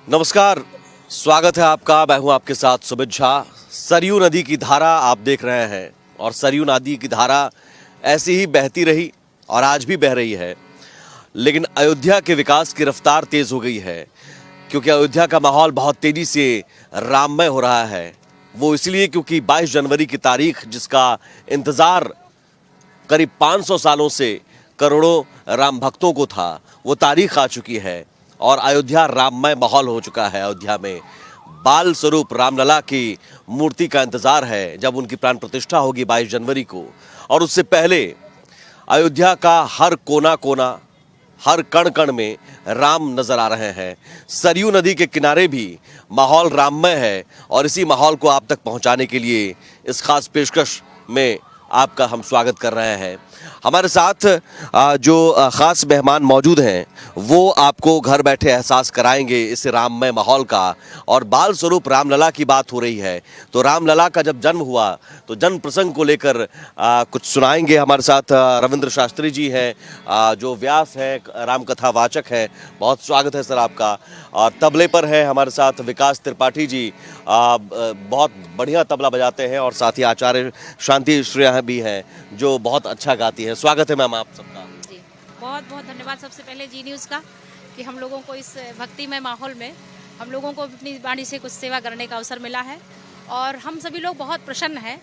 नमस्कार, स्वागत है आपका। मैं हूं आपके साथ सुमित झा। सरयू नदी की धारा आप देख रहे हैं और सरयू नदी की धारा ऐसी ही बहती रही और आज भी बह रही है। लेकिन अयोध्या के विकास की रफ्तार तेज हो गई है क्योंकि अयोध्या का माहौल बहुत तेजी से राममय हो रहा है। वो इसलिए क्योंकि 22 जनवरी की तारीख, जिसका इंतजार करीब 500 सालों से करोड़ों राम भक्तों को था, वो तारीख आ चुकी है और अयोध्या राममय माहौल हो चुका है। अयोध्या में बाल स्वरूप रामलला की मूर्ति का इंतजार है, जब उनकी प्राण प्रतिष्ठा होगी 22 जनवरी को। और उससे पहले अयोध्या का हर कोना कोना, हर कण कण में राम नजर आ रहे हैं। सरयू नदी के किनारे भी माहौल राममय है और इसी माहौल को आप तक पहुंचाने के लिए इस खास पेशकश में आपका हम स्वागत कर रहे हैं। हमारे साथ जो ख़ास मेहमान मौजूद हैं वो आपको घर बैठे एहसास कराएंगे इस राममय माहौल का। और बाल स्वरूप रामलला की बात हो रही है तो रामलला का जब जन्म हुआ तो जन्म प्रसंग को लेकर कुछ सुनाएंगे। हमारे साथ रविंद्र शास्त्री जी हैं, जो व्यास है, रामकथा वाचक है। बहुत स्वागत है सर आपका। और तबले पर है हमारे साथ विकास त्रिपाठी जी, बहुत बढ़िया तबला बजाते हैं। और साथ ही आचार्य शांति श्रेया भी हैं जो बहुत अच्छा गाती है। स्वागत है मैम आप सबका। जी, बहुत बहुत धन्यवाद सबसे पहले जी न्यूज़ का कि हम लोगों को इस भक्तिमय माहौल में हम लोगों को अपनी वाणी से कुछ सेवा करने का अवसर मिला है और हम सभी लोग बहुत प्रसन्न हैं।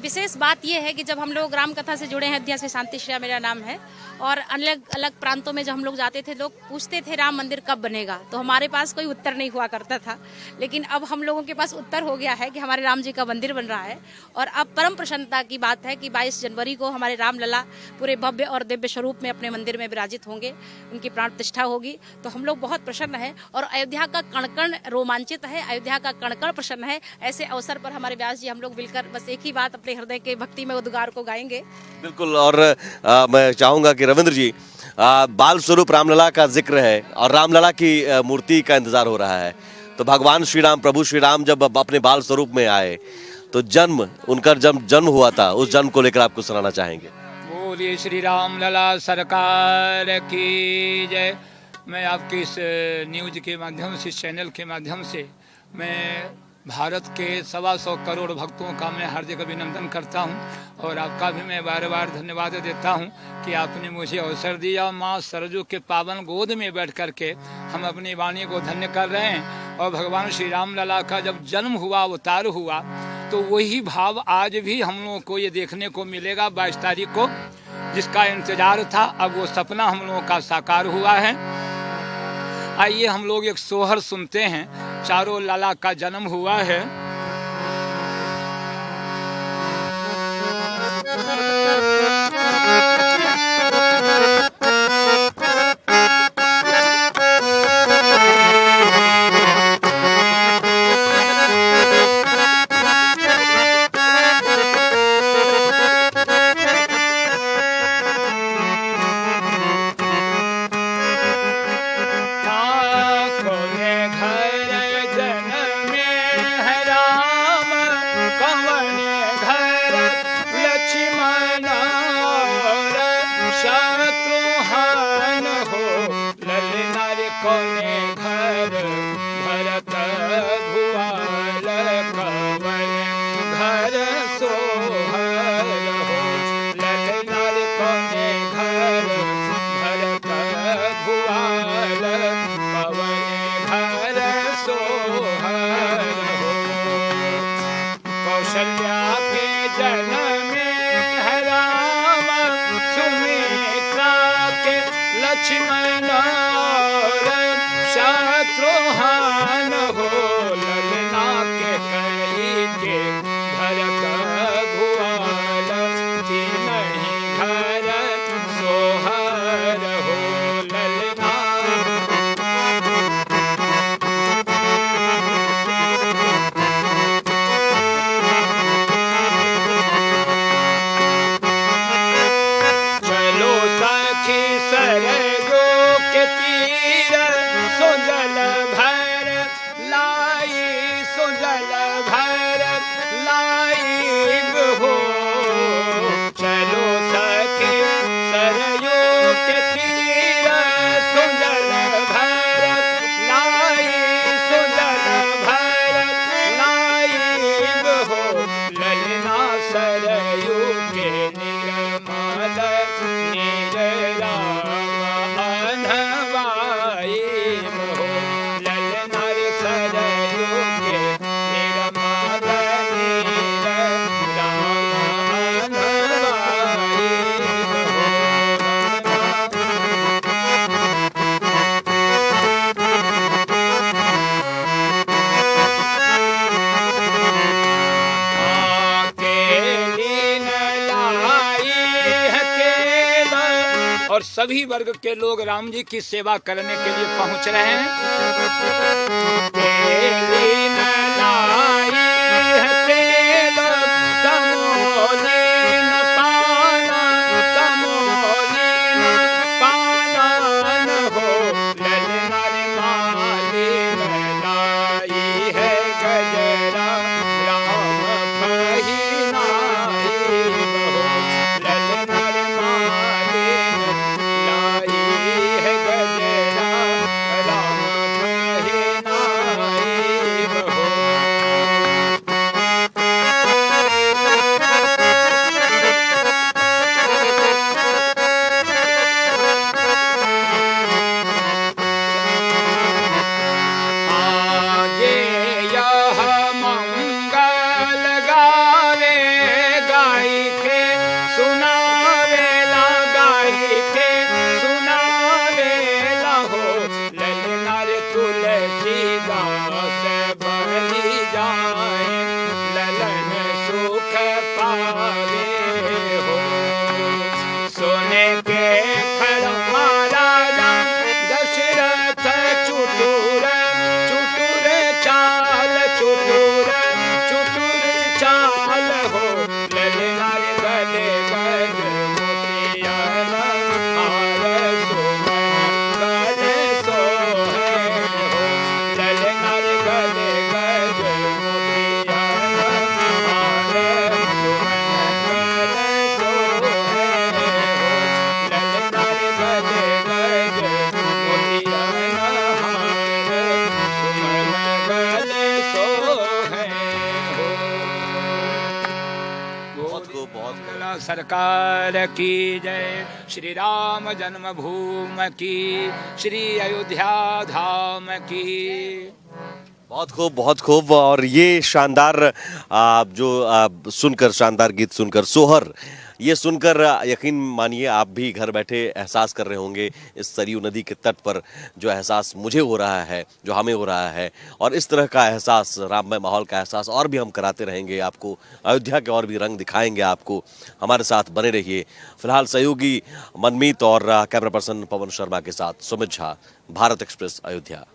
विशेष बात यह है कि जब हम लोग राम कथा से जुड़े हैं, अयोध्या से शांति श्रेया मेरा नाम है, और अलग अलग प्रांतों में जब हम लोग जाते थे, लोग पूछते थे राम मंदिर कब बनेगा, तो हमारे पास कोई उत्तर नहीं हुआ करता था। लेकिन अब हम लोगों के पास उत्तर हो गया है कि हमारे राम जी का मंदिर बन रहा है। और अब परम प्रसन्नता की बात है कि 22 जनवरी को हमारे रामलला पूरे भव्य और दिव्य स्वरूप में अपने मंदिर में विराजित होंगे, उनकी प्राण प्रतिष्ठा होगी। तो हम लोग बहुत प्रसन्न हैं और अयोध्या का कण कण रोमांचित है, अयोध्या का कण कण प्रसन्न है। ऐसे अवसर पर हमारे व्यास जी हम लोग मिलकर बस एक ही बात अपने हृदय के भक्ति में उद्गार को गाएंगे। बिल्कुल। और मैं चाहूँगा कि रविंद्र जी, बाल स्वरूप रामलला का जिक्र है और रामलला की मूर्ति का इंतजार हो रहा है। तो भगवान श्री राम, प्रभु श्री राम जब अपने बाल स्वरूप में आए तो उनका जन्म हुआ था, उस जन्म को लेकर आपको सुनाना चाहेंगे। बोलिए श्री राम लला सरकार की जय। मैं आपके इस न्यूज के माध्यम से, चैनल के माध्यम से, मैं भारत के 125 करोड़ भक्तों का मैं हार्दिक अभिनंदन करता हूं और आपका भी मैं बार बार धन्यवाद देता हूं कि आपने मुझे अवसर दिया। माँ सरजू के पावन गोद में बैठ कर के हम अपनी वाणी को धन्य कर रहे हैं। और भगवान श्री राम लला का जब जन्म हुआ, अवतार हुआ, तो वही भाव आज भी हम लोगों को ये देखने को मिलेगा 22 तारीख को, जिसका इंतजार था। अब वो सपना हम लोगों का साकार हुआ है। आइए हम लोग एक सोहर सुनते हैं। चारों लाला का जन्म हुआ है। सरयू के तीर सो जल भर और सभी वर्ग के लोग राम जी की सेवा करने के लिए पहुंच रहे हैं। तेरी न लाई है तेल तमोली न पाना, तमोली न पाना न हो, ललना रे माली न लाई है गजरा राम पहिनाई हो, ललना रे माली न लाई है गजरा राम पहिनाई हो। आगे यह मंगल गावे गाय के सुनावे ला, गाय के सुनावे ला हो, ललना रे तुलसीदास बनी जाए, ललन सुख पावे हो। सोने के खड़मा राजा दशरथ चुटुर, चुटुर चाल, चुटुर चुटुर चाल हो, ललना रे गले गज मोतिया हार सुमन गले सोहे हो, ललना रे गले गज मोतिया हार सुमन गले सोहे हो, ललना रे गले गज मोतिया हार सुमन गले सोहे हो। बोला सरकार की जय, श्री राम जन्मभूमि की, श्री अयोध्या धाम की। बहुत खूब। और ये शानदार सुनकर, शानदार गीत सुनकर, सोहर ये सुनकर यकीन मानिए आप भी घर बैठे एहसास कर रहे होंगे इस सरयू नदी के तट पर जो एहसास मुझे हो रहा है, जो हमें हो रहा है। और इस तरह का एहसास, राममय माहौल का एहसास और भी हम कराते रहेंगे आपको, अयोध्या के और भी रंग दिखाएंगे आपको। हमारे साथ बने रहिए। फिलहाल सहयोगी मनमीत और कैमरा पर्सन पवन शर्मा के साथ सुमित झा, भारत एक्सप्रेस, अयोध्या।